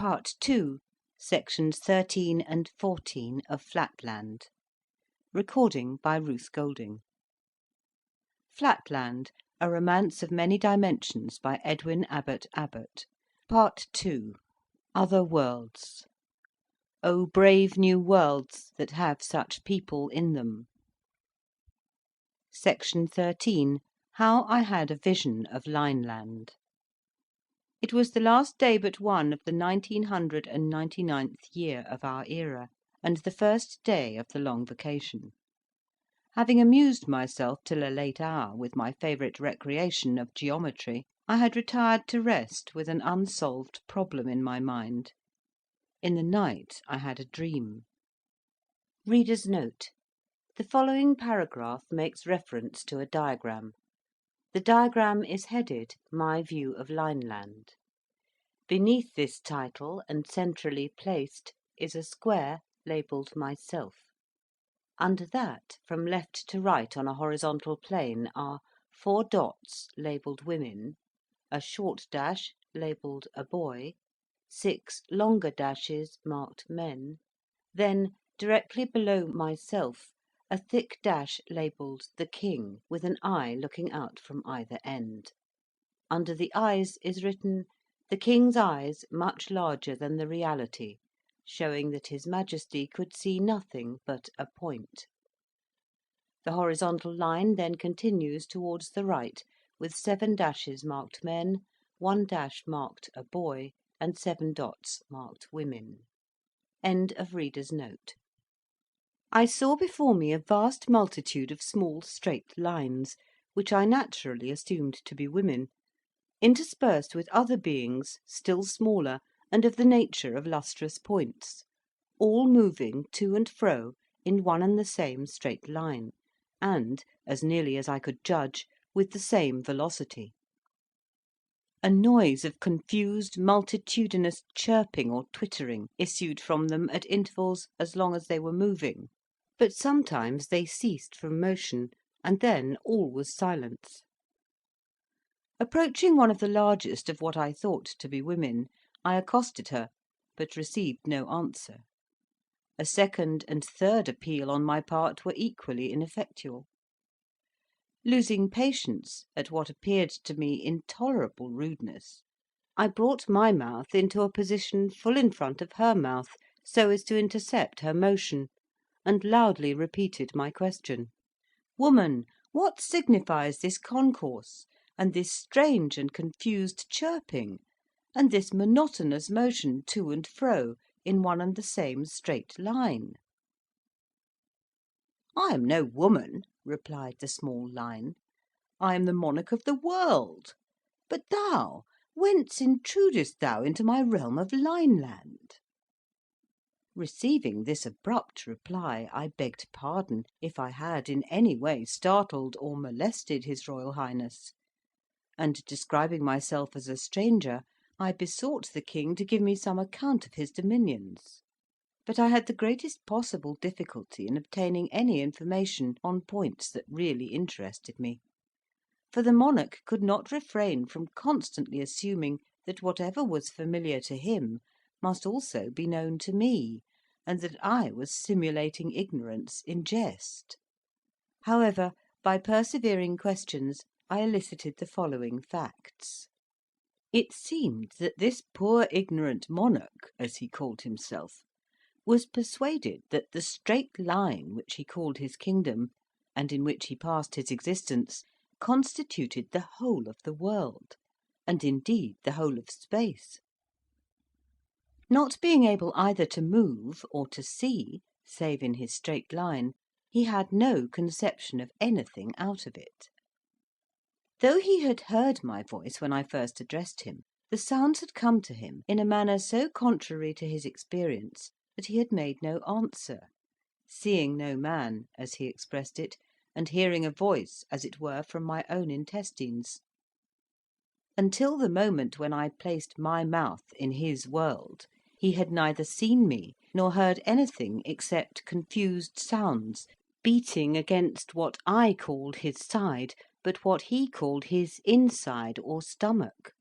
Part 2, Sections 13 and 14 of Flatland. Recording by Ruth Golding. Flatland, a romance of many dimensions by Edwin Abbott Abbott. Part 2, Other Worlds. O brave new worlds that have such people in them. Section 13, How I had a Vision of Lineland. It was the last day but one of the 1999th year of our era, and the first day of the long vacation. Having amused myself till a late hour with my favourite recreation of geometry, I had retired to rest with an unsolved problem in my mind. In the night I had a dream. Reader's note: the following paragraph makes reference to a diagram. The diagram is headed My View of Lineland. Beneath this title, and centrally placed, is a square labelled Myself. Under that, from left to right on a horizontal plane, are 4 dots labelled Women, a short dash labelled A Boy, 6 longer dashes marked Men, then, directly below Myself, a thick dash labelled The King, with an eye looking out from either end. Under the eyes is written, The King's eyes much larger than the reality, showing that His Majesty could see nothing but a point. The horizontal line then continues towards the right, with 7 dashes marked Men, 1 dash marked A Boy, and 7 dots marked Women. End of reader's note. I saw before me a vast multitude of small straight lines, which I naturally assumed to be women, interspersed with other beings still smaller and of the nature of lustrous points, all moving to and fro in one and the same straight line, and, as nearly as I could judge, with the same velocity. A noise of confused, multitudinous chirping or twittering issued from them at intervals as long as they were moving, but sometimes they ceased from motion, and then all was silence. Approaching one of the largest of what I thought to be women, I accosted her, but received no answer. A second and third appeal on my part were equally ineffectual. Losing patience at what appeared to me intolerable rudeness, I brought my mouth into a position full in front of her mouth, so as to intercept her motion, and loudly repeated my question. Woman, what signifies this concourse, and this strange and confused chirping, and this monotonous motion to and fro in one and the same straight line? I am no woman, replied the small line. I am the monarch of the world. But thou, whence intrudest thou into my realm of Lineland? Receiving this abrupt reply, I begged pardon if I had in any way startled or molested His Royal Highness, and, describing myself as a stranger, I besought the King to give me some account of his dominions. But I had the greatest possible difficulty in obtaining any information on points that really interested me, for the monarch could not refrain from constantly assuming that whatever was familiar to him must also be known to me, and that I was simulating ignorance in jest. However, by persevering questions, I elicited the following facts. It seemed that this poor ignorant monarch, as he called himself, was persuaded that the straight line which he called his kingdom, and in which he passed his existence, constituted the whole of the world, and indeed the whole of space. Not being able either to move or to see, save in his straight line, he had no conception of anything out of it. Though he had heard my voice when I first addressed him, the sounds had come to him in a manner so contrary to his experience that he had made no answer, seeing no man, as he expressed it, and hearing a voice, as it were, from my own intestines. Until the moment when I placed my mouth in his world, he had neither seen me nor heard anything except confused sounds beating against what I called his side, but what he called his inside or stomach.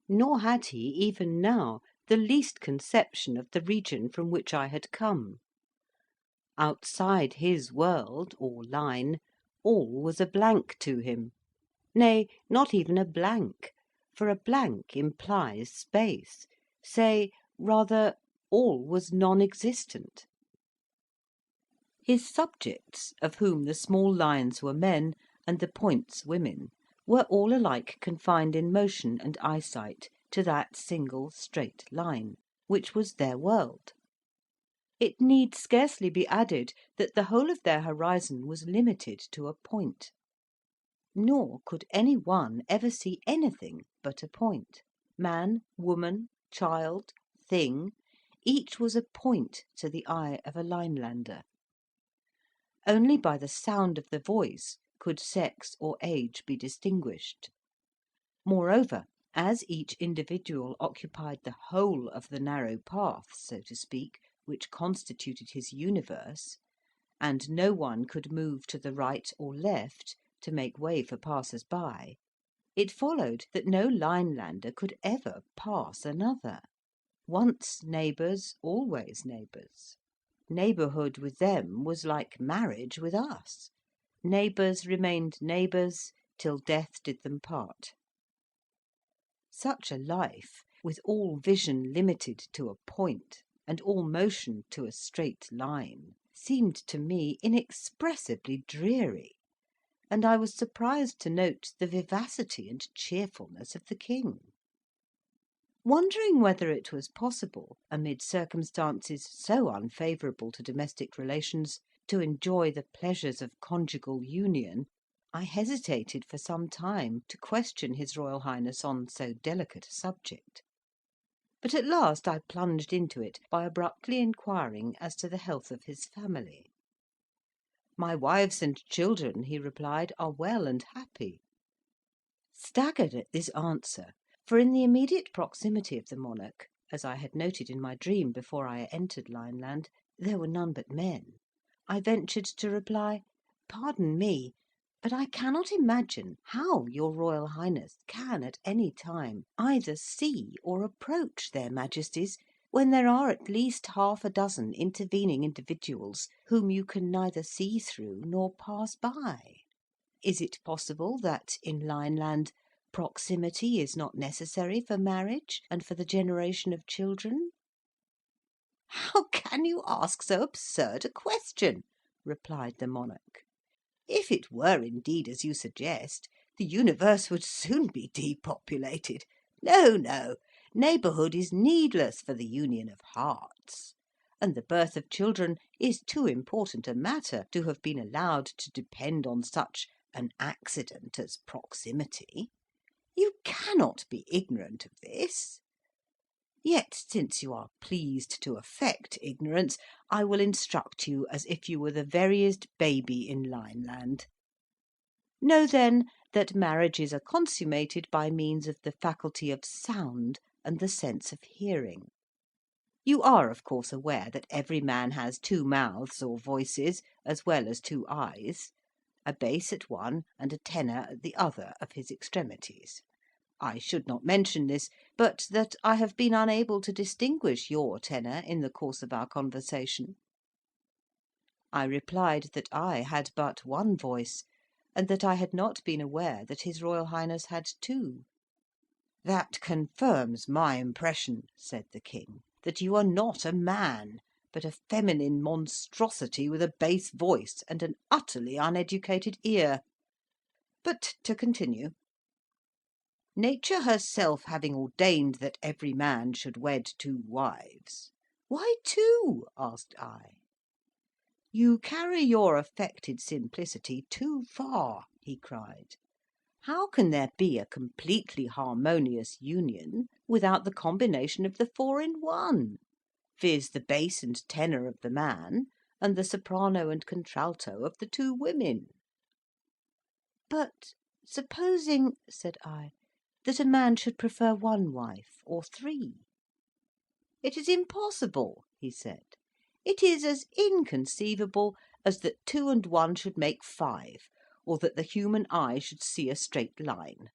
Nor had he, even now, the least conception of the region from which I had come. Outside his world, or line, all was a blank to him; nay, not even a blank, for a blank implies space; say, rather, all was non-existent. His subjects, of whom the small lines were men, and the points women, were all alike confined in motion and eyesight to that single straight line, which was their world. It need scarcely be added that the whole of their horizon was limited to a point. Nor could any one ever see anything but a point. Man, woman, child, thing, each was a point to the eye of a Linelander. Only by the sound of the voice could sex or age be distinguished. Moreover, as each individual occupied the whole of the narrow path, so to speak, which constituted his universe, and no one could move to the right or left to make way for passers by, it followed that no Linelander could ever pass another. Once neighbours, always neighbours. Neighbourhood with them was like marriage with us. Neighbours remained neighbours till death did them part. Such a life, with all vision limited to a point, and all motion to a straight line, seemed to me inexpressibly dreary, and I was surprised to note the vivacity and cheerfulness of the King. Wondering whether it was possible, amid circumstances so unfavourable to domestic relations, to enjoy the pleasures of conjugal union, I hesitated for some time to question his Royal Highness on so delicate a subject. But at last I plunged into it by abruptly inquiring as to the health of his family. "My wives and children," he replied, "are well and happy." Staggered at this answer, for in the immediate proximity of the monarch, as I had noted in my dream before I entered Lineland, there were none but men, I ventured to reply, "Pardon me, but I cannot imagine how your Royal Highness can at any time either see or approach their Majesties, when there are at least half a dozen intervening individuals whom you can neither see through nor pass by. Is it possible that, in Lineland, proximity is not necessary for marriage and for the generation of children?" "How can you ask so absurd a question?" replied the monarch. "If it were indeed as you suggest, the universe would soon be depopulated. No, no, neighbourhood is needless for the union of hearts, and the birth of children is too important a matter to have been allowed to depend on such an accident as proximity. You cannot be ignorant of this. Yet, since you are pleased to affect ignorance, I will instruct you as if you were the veriest baby in Lineland. Know, then, that marriages are consummated by means of the faculty of sound and the sense of hearing. You are, of course, aware that every man has two mouths or voices, as well as two eyes, a bass at one and a tenor at the other of his extremities. I should not mention this, but that I have been unable to distinguish your tenor in the course of our conversation." I replied that I had but one voice, and that I had not been aware that his Royal Highness had two. "That confirms my impression," said the King, "that you are not a man, but a feminine monstrosity with a bass voice and an utterly uneducated ear. But to continue. Nature herself having ordained that every man should wed two wives—" "Why two?" asked I. "You carry your affected simplicity too far," he cried. "How can there be a completely harmonious union without the combination of the four in one, viz., the bass and tenor of the man, and the soprano and contralto of the two women?" "But supposing," said I, "that a man should prefer one wife, or three?" "It is impossible," he said. "It is as inconceivable as that two and one should make five, or that the human eye should see a straight line."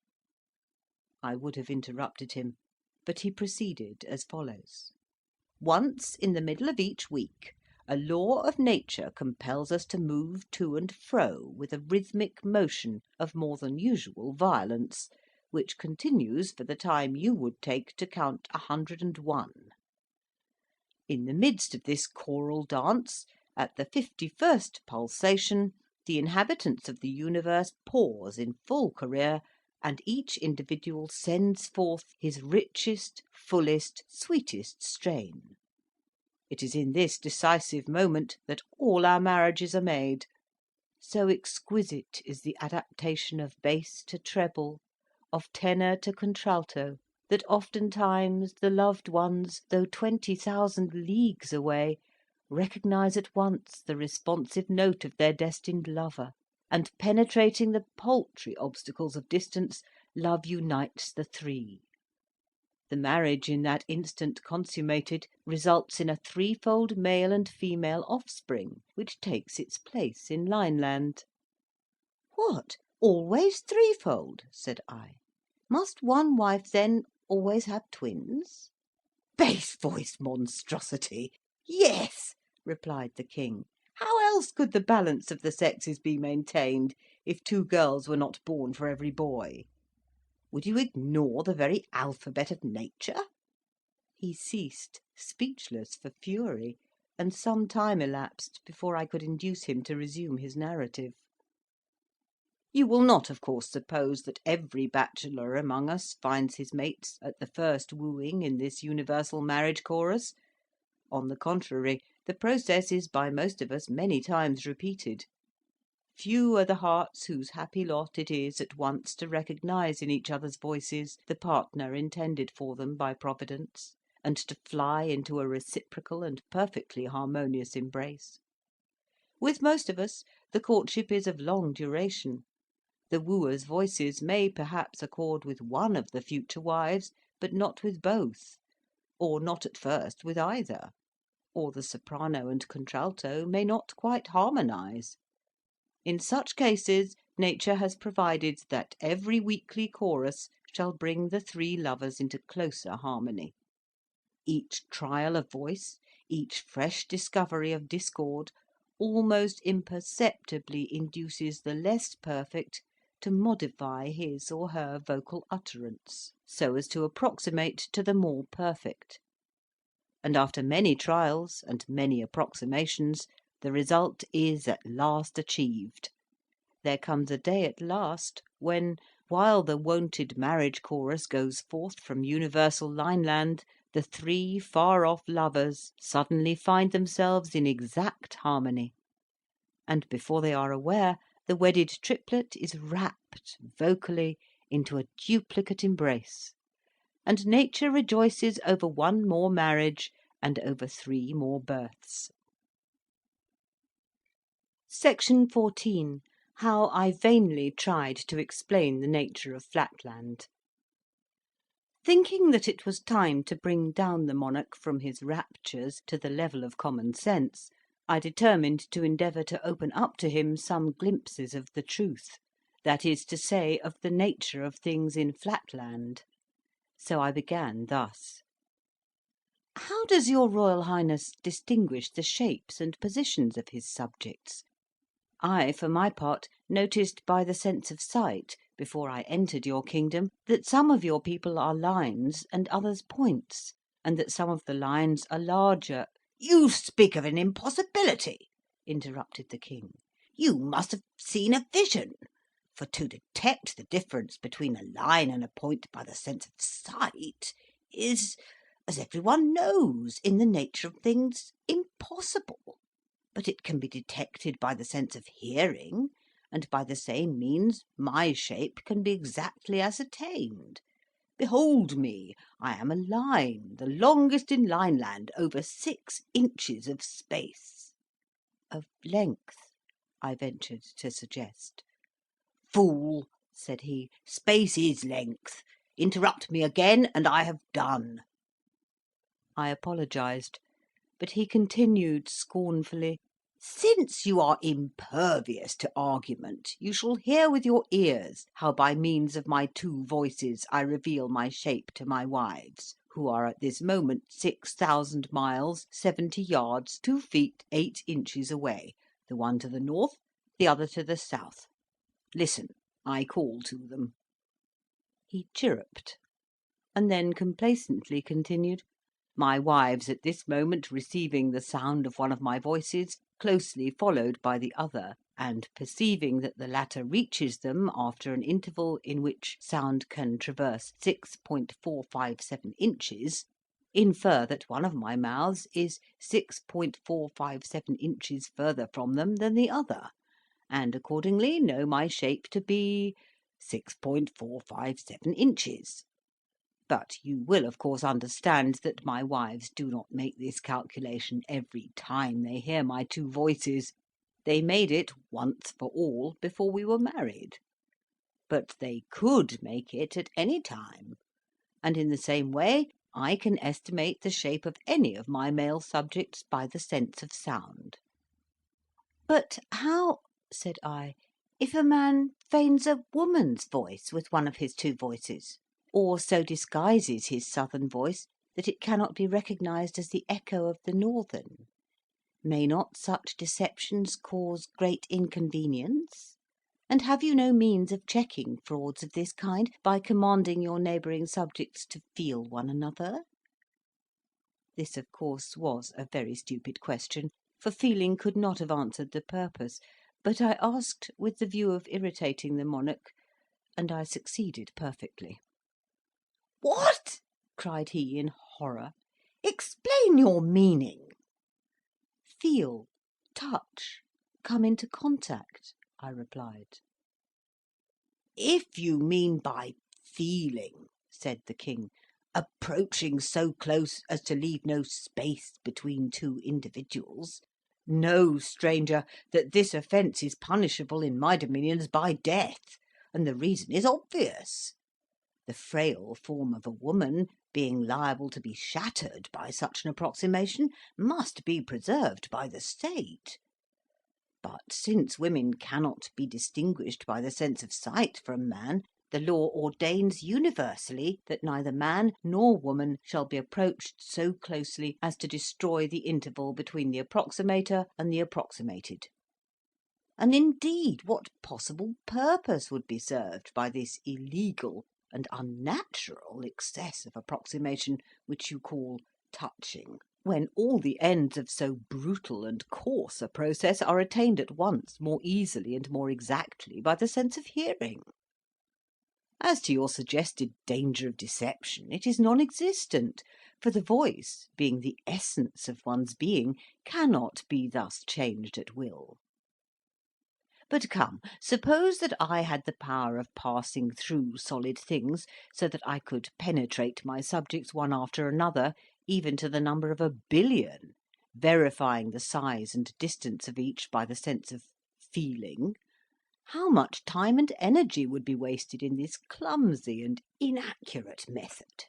I would have interrupted him. but he proceeded as follows: "Once in the middle of each week, a law of nature compels us to move to and fro with a rhythmic motion of more than usual violence, which continues for the time you would take to count 101. In the midst of this choral dance, at the 51st pulsation, the inhabitants of the universe pause in full career, and each individual sends forth his richest, fullest, sweetest strain. It is in this decisive moment that all our marriages are made. So exquisite is the adaptation of bass to treble, of tenor to contralto, that oftentimes the loved ones, though 20,000 leagues away, recognise at once the responsive note of their destined lover, and penetrating the paltry obstacles of distance, love unites the three. The marriage in that instant consummated results in a threefold male and female offspring, which takes its place in Lineland." "What, always threefold?" said I. "Must one wife, then, always have twins?" "Bass-voiced monstrosity! Yes," replied the King. "How else could the balance of the sexes be maintained, if 2 girls were not born for every boy? Would you ignore the very alphabet of nature?" He ceased, speechless for fury, and some time elapsed before I could induce him to resume his narrative. You will not, of course, suppose that every bachelor among us finds his mates at the first wooing in this universal marriage chorus. On the contrary, the process is by most of us many times repeated. Few are the hearts whose happy lot it is at once to recognise in each other's voices the partner intended for them by Providence, and to fly into a reciprocal and perfectly harmonious embrace. With most of us the courtship is of long duration. The wooers' voices may perhaps accord with one of the future wives, but not with both, or not at first with either, or the soprano and contralto may not quite harmonise. In such cases nature has provided that every weekly chorus shall bring the 3 lovers into closer harmony. Each trial of voice, each fresh discovery of discord, almost imperceptibly induces the less perfect to modify his or her vocal utterance, so as to approximate to the more perfect; and after many trials and many approximations, the result is at last achieved. There comes a day at last when, while the wonted marriage chorus goes forth from universal Lineland, the 3 far-off lovers suddenly find themselves in exact harmony, and before they are aware, the wedded triplet is rapt vocally into a duplicate embrace, and nature rejoices over 1 more marriage and over 3 more births. Section 14. How I vainly tried to explain the nature of Flatland. Thinking that it was time to bring down the monarch from his raptures to the level of common sense, I determined to endeavour to open up to him some glimpses of the truth, that is to say, of the nature of things in Flatland. So I began thus: "How does your Royal Highness distinguish the shapes and positions of his subjects? I, for my part, noticed by the sense of sight, before I entered your kingdom, that some of your people are lines and others points, and that some of the lines are larger—" "You speak of an impossibility," interrupted the King. "You must have seen a vision; for to detect the difference between a line and a point by the sense of sight is, as every one knows, in the nature of things, impossible. But it can be detected by the sense of hearing, and by the same means my shape can be exactly ascertained. Behold me, I am a line, the longest in Lineland, over 6 inches of space." "Of length," I ventured to suggest. "Fool!" said he, "space is length. Interrupt me again, and I have done." I apologised, but he continued scornfully, Since you are impervious to argument, you shall hear with your ears how by means of my two voices I reveal my shape to my wives, who are at this moment 6,000 miles, 70 yards, 2 feet, 8 inches away, the one to the north, the other to the south. Listen, I call to them." He chirruped, and then complacently continued, "My wives at this moment receiving the sound of one of my voices, closely followed by the other, and perceiving that the latter reaches them after an interval in which sound can traverse 6.457 inches, infer that one of my mouths is 6.457 inches further from them than the other, and accordingly know my shape to be 6.457 inches. But you will, of course, understand that my wives do not make this calculation every time they hear my two voices. They made it once for all before we were married. But they could make it at any time, and in the same way I can estimate the shape of any of my male subjects by the sense of sound." "But how," said I, "if a man feigns a woman's voice with one of his two voices, or so disguises his southern voice that it cannot be recognised as the echo of the northern? May not such deceptions cause great inconvenience? And have you no means of checking frauds of this kind by commanding your neighbouring subjects to feel one another?" This, of course, was a very stupid question, for feeling could not have answered the purpose, but I asked with the view of irritating the monarch, and I succeeded perfectly. "What!" cried he in horror. "Explain your meaning." "Feel, touch, come into contact," I replied. "If you mean by feeling," said the King, "approaching so close as to leave no space between two individuals, know, stranger, that this offence is punishable in my dominions by death, and the reason is obvious. The frail form of a woman, being liable to be shattered by such an approximation, must be preserved by the state. But since women cannot be distinguished by the sense of sight from man, the law ordains universally that neither man nor woman shall be approached so closely as to destroy the interval between the approximator and the approximated. And indeed, what possible purpose would be served by this illegal and unnatural excess of approximation which you call touching, when all the ends of so brutal and coarse a process are attained at once more easily and more exactly by the sense of hearing? As to your suggested danger of deception, it is non-existent, for the voice, being the essence of one's being, cannot be thus changed at will. But come, suppose that I had the power of passing through solid things, so that I could penetrate my subjects one after another, even to the number of 1,000,000,000, verifying the size and distance of each by the sense of feeling. How much time and energy would be wasted in this clumsy and inaccurate method!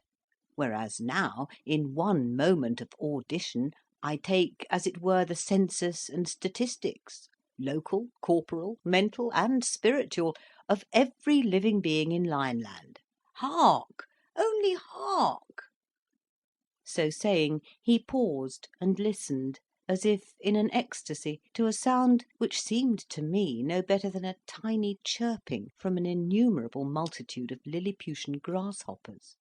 Whereas now, in one moment of audition, I take, as it were, the census and statistics, local, corporal, mental, and spiritual, of every living being in Lineland. Hark! Only hark!" So saying, he paused and listened, as if in an ecstasy, to a sound which seemed to me no better than a tiny chirping from an innumerable multitude of Lilliputian grasshoppers.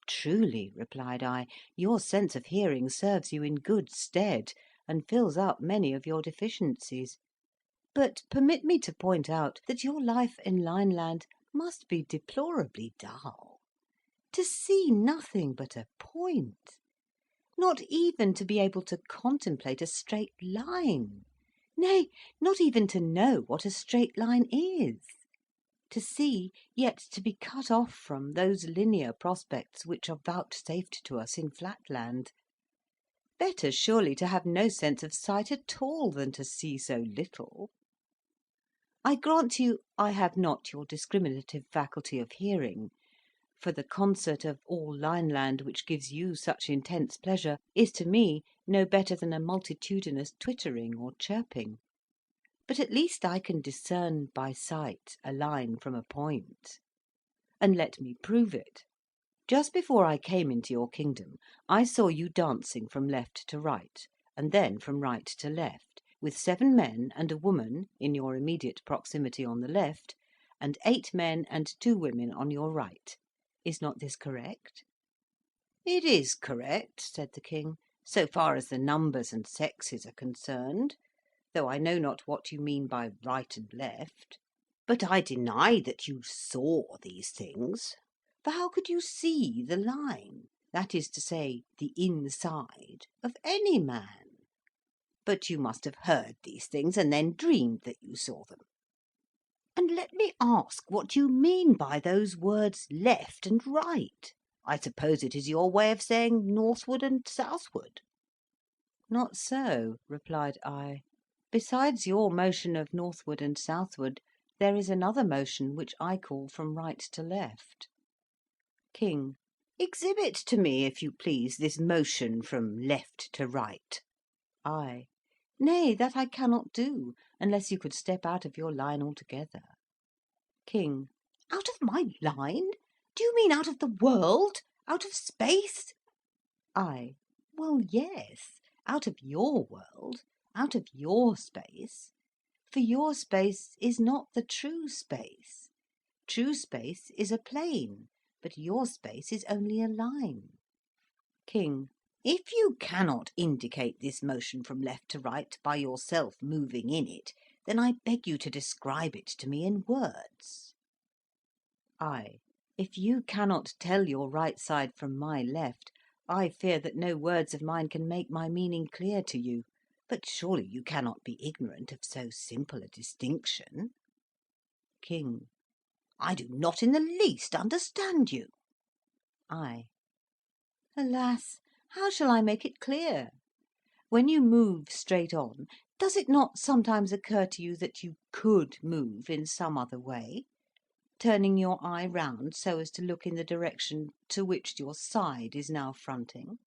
"Truly," replied I, "your sense of hearing serves you in good stead, and fills up many of your deficiencies. But permit me to point out that your life in Lineland must be deplorably dull. To see nothing but a point! Not even to be able to contemplate a straight line! Nay, not even to know what a straight line is! To see, yet to be cut off from those linear prospects which are vouchsafed to us in Flatland! Better surely to have no sense of sight at all than to see so little. I grant you I have not your discriminative faculty of hearing, for the concert of all Lineland which gives you such intense pleasure is to me no better than a multitudinous twittering or chirping. But at least I can discern by sight a line from a point. And let me prove it. Just before I came into your kingdom, I saw you dancing from left to right, and then from right to left, with 7 men and a woman in your immediate proximity on the left, and 8 men and 2 women on your right. Is not this correct?" "It is correct," said the King, "so far as the numbers and sexes are concerned, though I know not what you mean by right and left. But I deny that you saw these things. For how could you see the line, that is to say, the inside, of any man? But you must have heard these things, and then dreamed that you saw them. And let me ask what you mean by those words left and right. I suppose it is your way of saying northward and southward." "Not so," replied I. "Besides your motion of northward and southward, there is another motion which I call from right to left." King: "Exhibit to me, if you please, this motion from left to right." I: "Nay, that I cannot do, unless you could step out of your line altogether." King: "Out of my line? Do you mean out of the world? Out of space?" I: "Well, yes, out of your world, out of your space. For your space is not the true space. True space is a plane, but your space is only a line." King: "If you cannot indicate this motion from left to right by yourself moving in it, then I beg you to describe it to me in words." I: "If you cannot tell your right side from my left, I fear that no words of mine can make my meaning clear to you. But surely you cannot be ignorant of so simple a distinction?" King: "I do not in the least understand you." I: "Alas, how shall I make it clear? When you move straight on, does it not sometimes occur to you that you could move in some other way, turning your eye round so as to look in the direction to which your side is now fronting?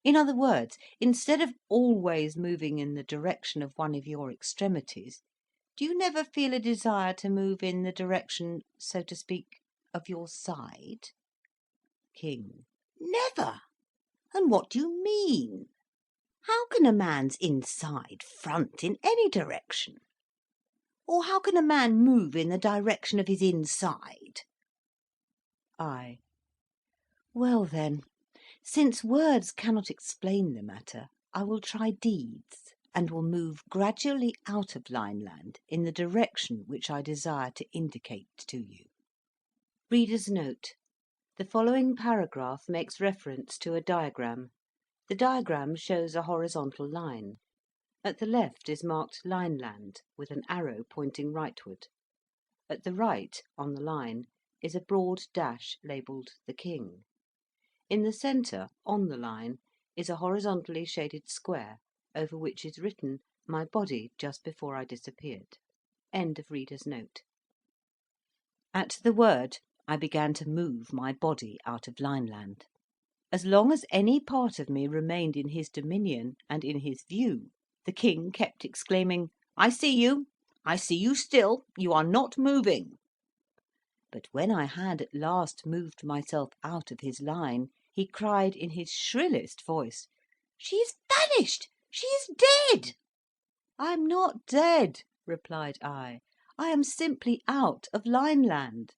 In other words, instead of always moving in the direction of one of your extremities, do you never feel a desire to move in the direction, so to speak, of your side?" King: "Never. And what do you mean? How can a man's inside front in any direction? Or how can a man move in the direction of his inside?" I: "Well, then, since words cannot explain the matter, I will try deeds, and will move gradually out of Lineland in the direction which I desire to indicate to you." Reader's note: the following paragraph makes reference to a diagram. The diagram shows a horizontal line. At the left is marked Lineland, with an arrow pointing rightward. At the right, on the line, is a broad dash labelled "The King." In the centre, on the line, is a horizontally shaded square, over which is written "My body just before I disappeared." End of reader's note. At the word, I began to move my body out of Lineland. As long as any part of me remained in his dominion and in his view, the King kept exclaiming, "I see you! I see you still! You are not moving!" But when I had at last moved myself out of his line, he cried in his shrillest voice, "She is vanished! She is dead!" "I am not dead," replied I am simply out of Lineland,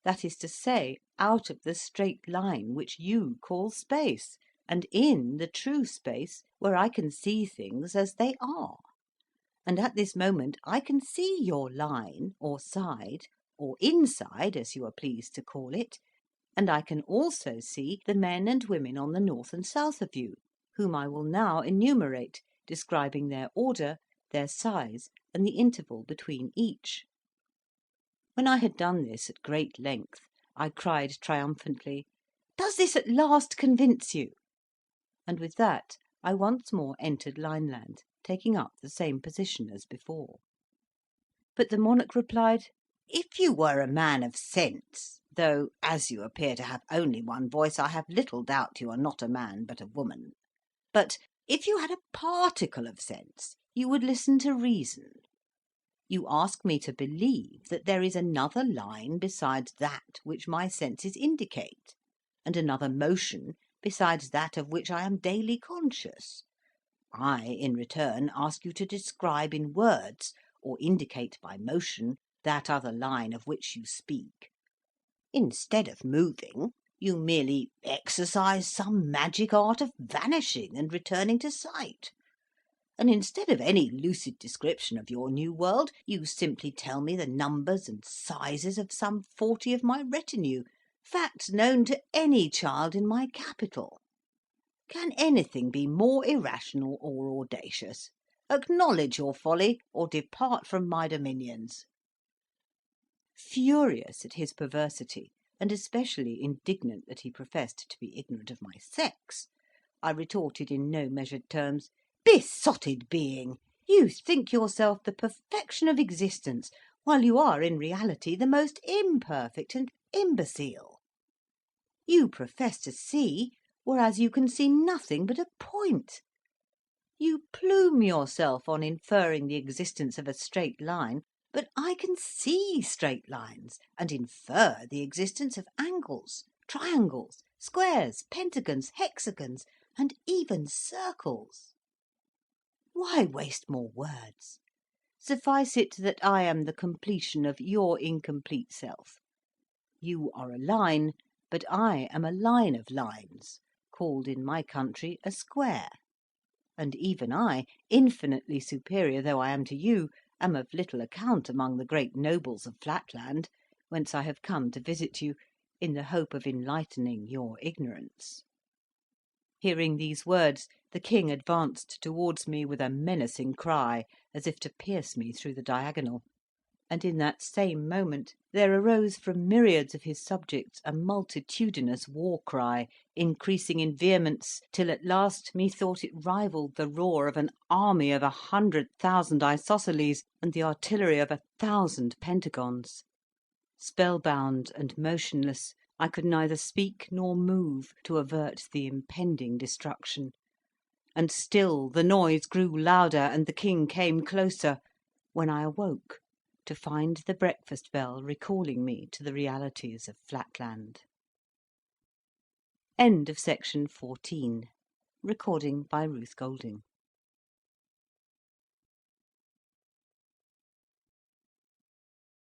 that is to say, out of the straight line which you call space, and in the true space, where I can see things as they are. And at this moment I can see your line, or side, or inside, as you are pleased to call it, and I can also see the men and women on the north and south of you, whom I will now enumerate, describing their order, their size, and the interval between each. When I had done this at great length, I cried triumphantly, "Does this at last convince you?" And with that I once more entered Lineland, taking up the same position as before. But the monarch replied, "If you were a man of sense, though, as you appear to have only one voice, I have little doubt you are not a man, but a woman. But if you had a particle of sense, you would listen to reason. You ask me to believe that there is another line besides that which my senses indicate, and another motion besides that of which I am daily conscious. I, in return, ask you to describe in words, or indicate by motion, that other line of which you speak. Instead of moving, you merely exercise some magic art of vanishing and returning to sight. And instead of any lucid description of your new world, you simply tell me the numbers and sizes of some 40 of my retinue, facts known to any child in my capital. Can anything be more irrational or audacious? Acknowledge your folly, or depart from my dominions. Furious at his perversity, and especially indignant that he professed to be ignorant of my sex, I retorted in no measured terms, "Besotted being! You think yourself the perfection of existence, while you are in reality the most imperfect and imbecile. You profess to see, whereas you can see nothing but a point. You plume yourself on inferring the existence of a straight line, but I can see straight lines, and infer the existence of angles, triangles, squares, pentagons, hexagons, and even circles. Why waste more words? Suffice it that I am the completion of your incomplete self. You are a line, but I am a line of lines, called in my country a square. And even I, infinitely superior though I am to you, am of little account among the great nobles of Flatland, whence I have come to visit you, in the hope of enlightening your ignorance." Hearing these words, the king advanced towards me with a menacing cry, as if to pierce me through the diagonal; and in that same moment there arose from myriads of his subjects a multitudinous war cry, increasing in vehemence, till at last methought it rivalled the roar of an army of 100,000 isosceles, and the artillery of 1,000 pentagons. Spellbound and motionless, I could neither speak nor move to avert the impending destruction; and still the noise grew louder, and the king came closer, when I awoke to find the breakfast bell recalling me to the realities of Flatland. End of section 14. Recording by Ruth Golding.